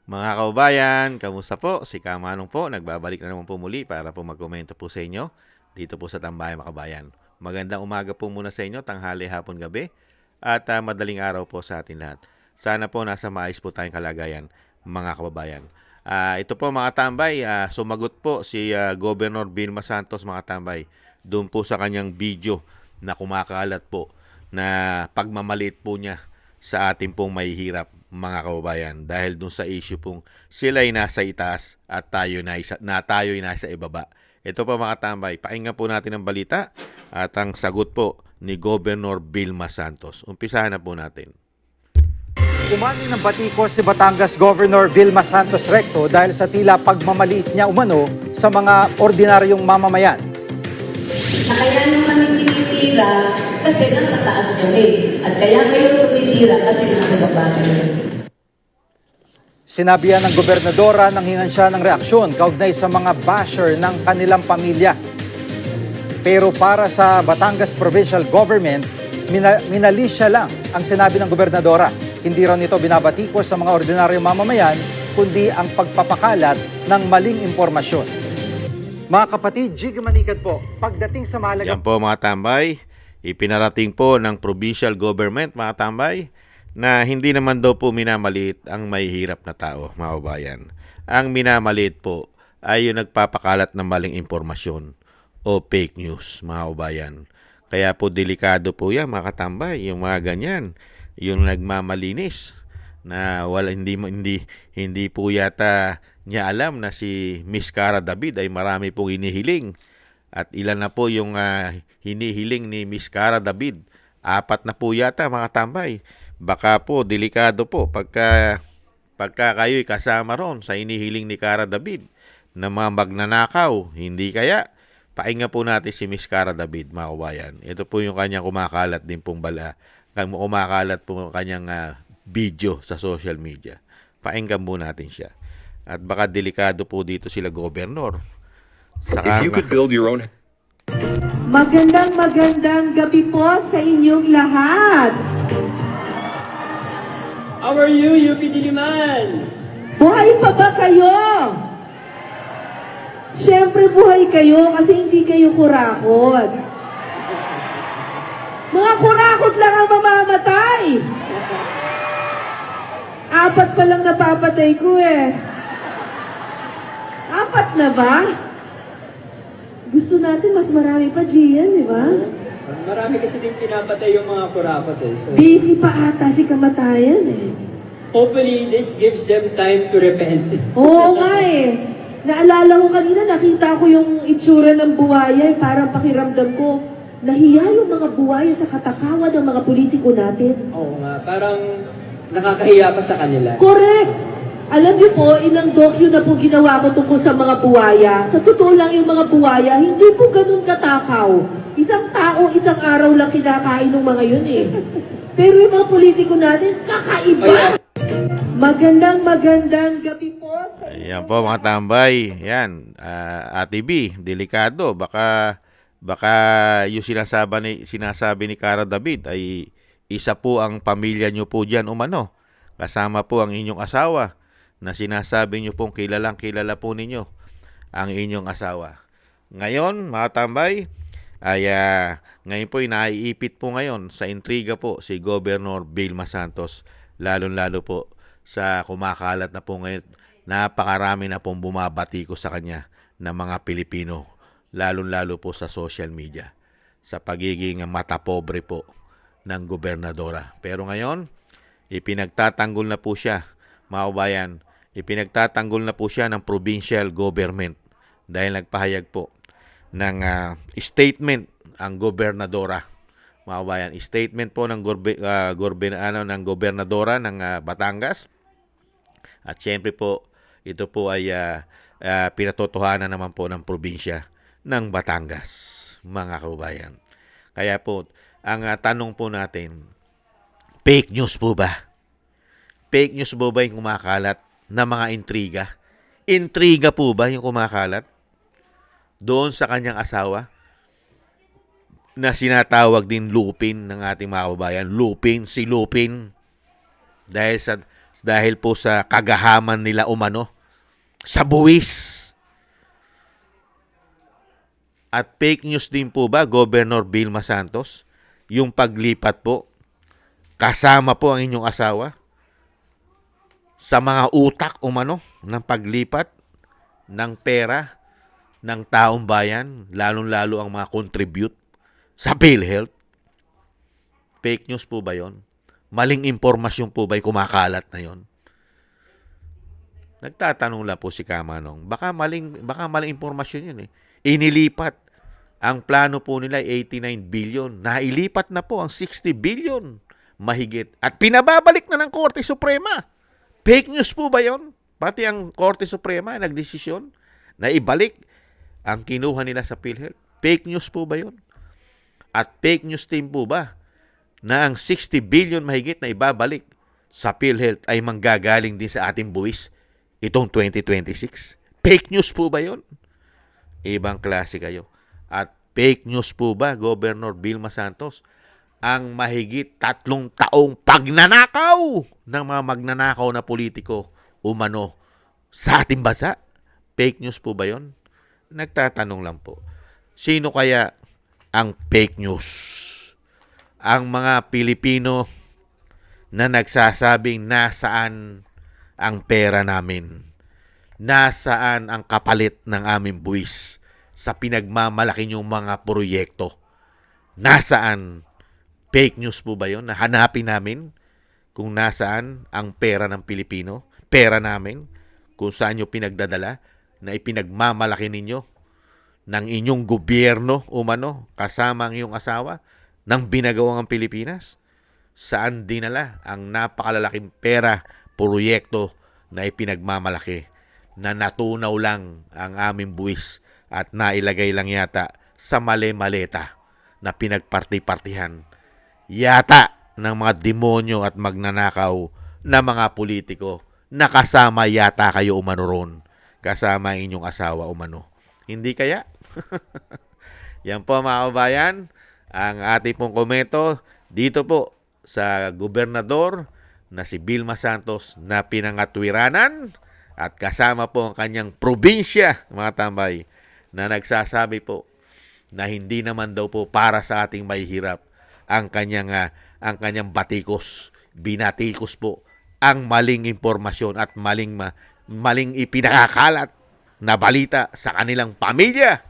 Mga kababayan, kamusta po? Si Kamanong po, nagbabalik na naman po muli para po magkomento po sa inyo dito po sa Tambayan Makabayan. Magandang umaga po muna sa inyo, tanghali, hapon, gabi at madaling araw po sa atin lahat. Sana po nasa maayos po tayong kalagayan, mga kababayan. Ito po mga tambay, sumagot po si Governor Vilma Santos mga tambay doon po sa kanyang video na kumakalat po na pagmamaliit po niya sa ating pong mahihirap mga kababayan dahil dun sa issue pong sila'y nasa itaas at tayo'y nasa ibaba. Ito po mga tambay, pakinggan po natin ang balita at ang sagot po ni Governor Vilma Santos. Umpisahan na po natin. Umani ng batiko si Batangas Governor Vilma Santos Recto dahil sa tila pagmamaliit niya umano sa mga ordinaryong mamamayan. Kaya nyo kami tinitira kasi nasa taas kami. At kaya kayo tumitira kasi nasa baba kami. Sinabi yan ng gobernadora nang hingan siya ng reaksyon kaugnay sa mga basher ng kanilang pamilya. Pero para sa Batangas Provincial Government, minalisya lang ang sinabi ng gobernadora. Hindi raw nito binabatikos sa mga ordinaryong mamamayan, kundi ang pagpapakalat ng maling impormasyon. Mga kapatid, Jig Manikan po, pagdating sa mahalagang... Yan po mga tambay, ipinarating po ng provincial government mga tambay na hindi naman daw po minamaliit ang mahihirap na tao mga kababayan. Ang minamaliit po ay yung nagpapakalat ng maling impormasyon o fake news mga kababayan. Kaya po delikado po yan mga katambay, yung mga ganyan, yung nagmamalinis na hindi po yata niya alam na si Miss Cara David ay marami pong hinihiling. At ilan na po yung hinihiling ni Miss Cara David? 4 na po yata mga tambay. Baka po delikado po pagka kayo'y kasama ron sa hinihiling ni Cara David na mga magnanakaw. Hindi kaya? Pahinga po natin si Miss Cara David mga kabayan. Ito po yung kanyang kumakalat din pong kumakalat po kanyang video sa social media. Pakinggan po natin siya. At baka delikado po dito sila gobernador. If you could build your own... Magandang gabi po sa inyong lahat. How are you, UP Diliman? Buhay pa ba kayo? Siyempre buhay kayo kasi hindi kayo kurakot. Mga kurakot lang ang mamamatay. 4 pa lang napapatay ko eh. 4 na ba? Gusto natin mas marami pa, Gian, di ba? Marami kasi din pinapatay yung mga kurakot eh. So, Busy pa ata si kamatayan eh. hopefully, this gives them time to repent. Oo nga eh. Naalala ko kanina, nakita ko yung itsura ng buwaya, eh, parang pakiramdam ko, nahiya yung mga buwaya sa katakawan ng mga politiko natin. Oo nga, parang nakakahiya pa sa kanila. Correct! Alam niyo po, ilang docu na po ginawa ko tungkol sa mga buwaya. Sa totoo lang yung mga buwaya, hindi po ganun katakaw. Isang tao, isang araw lang kinakain ng mga yun eh. Pero yung mga politiko natin, kakaiba! Magandang gabi po sa Ayan po mga tambay. Yan, Ate B, delikado. Baka yung sinasabi ni Cara David ay isa po ang pamilya nyo po dyan umano. Kasama po ang inyong asawa na sinasabi nyo pong kilala po ninyo ang inyong asawa. Ngayon, mga tambay, ay ngayon po naiipit po ngayon sa intriga po si Governor Vilma Santos, lalo po sa kumakalat na po ngayon, napakarami na pong bumabati ko sa kanya ng mga Pilipino, lalo po sa social media, sa pagiging matapobre po ng gobernadora. Pero ngayon, ipinagtatanggol na po siya, mga kabayan, ipinagtatanggol na po siya ng provincial government dahil nagpahayag po ng statement ang gobernadora. Mga kabayan, statement po ng ng gobernadora ng Batangas. At syempre po, ito po ay pinatotohanan naman po ng probinsya ng Batangas, mga kababayan. Kaya po, ang tanong po natin, fake news po ba? Fake news po ba yung kumakalat na mga intriga? Intriga po ba yung kumakalat doon sa kanyang asawa na sinatawag din Lupin ng ating mga kababayan? Lupin, si Lupin. Dahil dahil po sa kagahaman nila umano sa buwis. At fake news din po ba, Governor Vilma Santos, yung paglipat po, kasama po ang inyong asawa sa mga utak umano ng paglipat ng pera ng taong bayan, lalong-lalo ang mga contribute sa PhilHealth? Fake news po ba yon? Maling impormasyon po ba'y kumakalat na yon? Nagtatanong lang po si Kamanong. Baka maling impormasyon yun eh. Inilipat. Ang plano po nila ay 89 billion. Nailipat na po ang 60 billion. Mahigit. At pinababalik na ng Korte Suprema. Fake news po ba yon? Pati ang Korte Suprema nagdesisyon na ibalik ang kinuha nila sa PhilHealth. Fake news po ba yon? At fake news din po ba na ang 60 billion mahigit na ibabalik sa PhilHealth ay manggagaling din sa ating buwis itong 2026? Fake news po ba yon? Ibang klase kayo. At fake news po ba, Governor Vilma Santos, ang mahigit 3 taong pagnanakaw ng mga magnanakaw na politiko umano sa ating bansa? Fake news po ba yon? Nagtatanong lang po. Sino kaya ang fake news? Ang mga Pilipino na nagsasabing nasaan ang pera namin? Nasaan ang kapalit ng aming buwis sa pinagmamalaki niyong mga proyekto? Nasaan? Fake news po ba yun? Hanapin namin kung nasaan ang pera ng Pilipino, pera namin, kung saan nyo pinagdadala na ipinagmamalaki ninyo ng inyong gobyerno umano kasama ang iyong asawa ng binagawang ang Pilipinas. Saan dinala ang napakalalaking pera, proyekto na ipinagmamalaki na natunaw lang ang aming buwis at nailagay lang yata sa mali-maleta na pinagparti-partihan yata ng mga demonyo at magnanakaw na mga politiko na kasama yata kayo umano ron, kasama ang inyong asawa umano. Hindi kaya? Yan po mga kabayan, ang ating pong komento dito po sa gobernador na si Vilma Santos na pinangatwiranan at kasama po ang kanyang probinsya, mga tambay, na nagsasabi po na hindi naman daw po para sa ating mahihirap ang kanyang batikos. Binatikos po ang maling impormasyon at maling ipinakakalat na balita sa kanilang pamilya.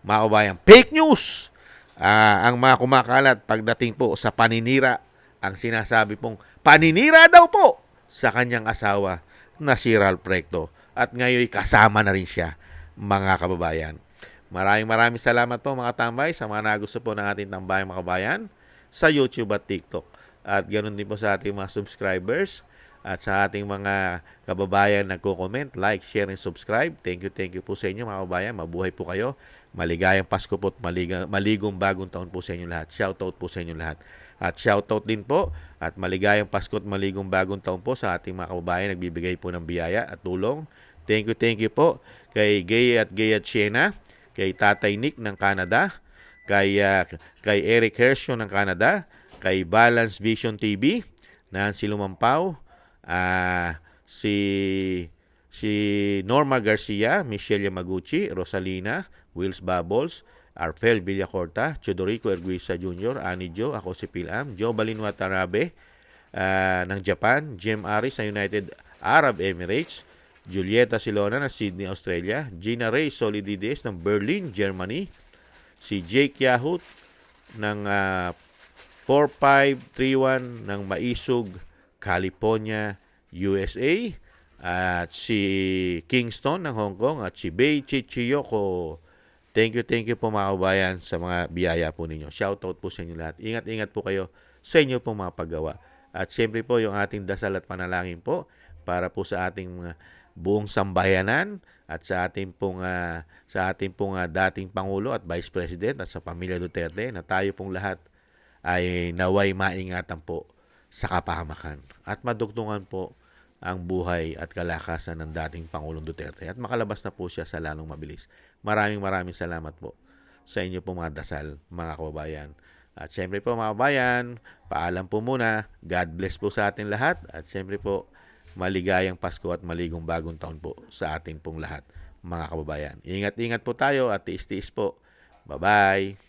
Mga kabayan, fake news ang mga kumakalat pagdating po sa paninira. Ang sinasabi pong paninira daw po sa kanyang asawa na si Ralph Recto. At ngayon kasama na rin siya, mga kababayan. Maraming salamat po mga tambay sa mga nagusto po ng ating tambayang mga kababayan sa YouTube at TikTok. At ganoon din po sa ating mga subscribers at sa ating mga kababayan nagko-comment, like, share, and subscribe. Thank you po sa inyo mga kababayan. Mabuhay po kayo. Maligayang Pasko po at maligong bagong taon po sa inyo lahat. Shoutout po sa inyo lahat. At shoutout din po at maligayang Pasko at maligong bagong taon po sa ating mga kababayan nagbibigay po ng biyaya at tulong. Thank you po kay Gay at Siena, kay Tatay Nick ng Canada, kay Eric Hershaw ng Canada, kay Balance Vision TV, Nancy Lumampaw, si Norma Garcia, Michelle Yamaguchi, Rosalina, Wills Bubbles, Arfel Villacorta, Chodorico Erguisa Jr., Ani Jo, ako si Pilam, Joe Balin Watanabe ng Japan, Jem Aris ng United Arab Emirates, Julieta Silona ng Sydney, Australia, Gina Ray Solidides ng Berlin, Germany, si Jake Yahut ng 4531 ng Maisug, California, USA, at si Kingston ng Hong Kong, at si Bei Chichiyoko. Thank you po mga kabayan sa mga biyaya po ninyo. Shoutout po sa inyo lahat. Ingat po kayo sa inyo pong mga paggawa. At siyempre po yung ating dasal at panalangin po para po sa ating buong sambayanan at sa ating pong dating Pangulo at Vice President at sa pamilya Duterte na tayo pong lahat ay naway maingatan po sa kapahamakan at madugtungan po ang buhay at kalakasan ng dating Pangulong Duterte at makalabas na po siya sa lalong mabilis. Maraming salamat po sa inyo po mga dasal, mga kababayan. At siyempre po mga kababayan, paalam po muna. God bless po sa ating lahat. At siyempre po, maligayang Pasko at maligong bagong taon po sa ating pong lahat, mga kababayan. Ingat-ingat po tayo at tiis-tiis po. Bye-bye!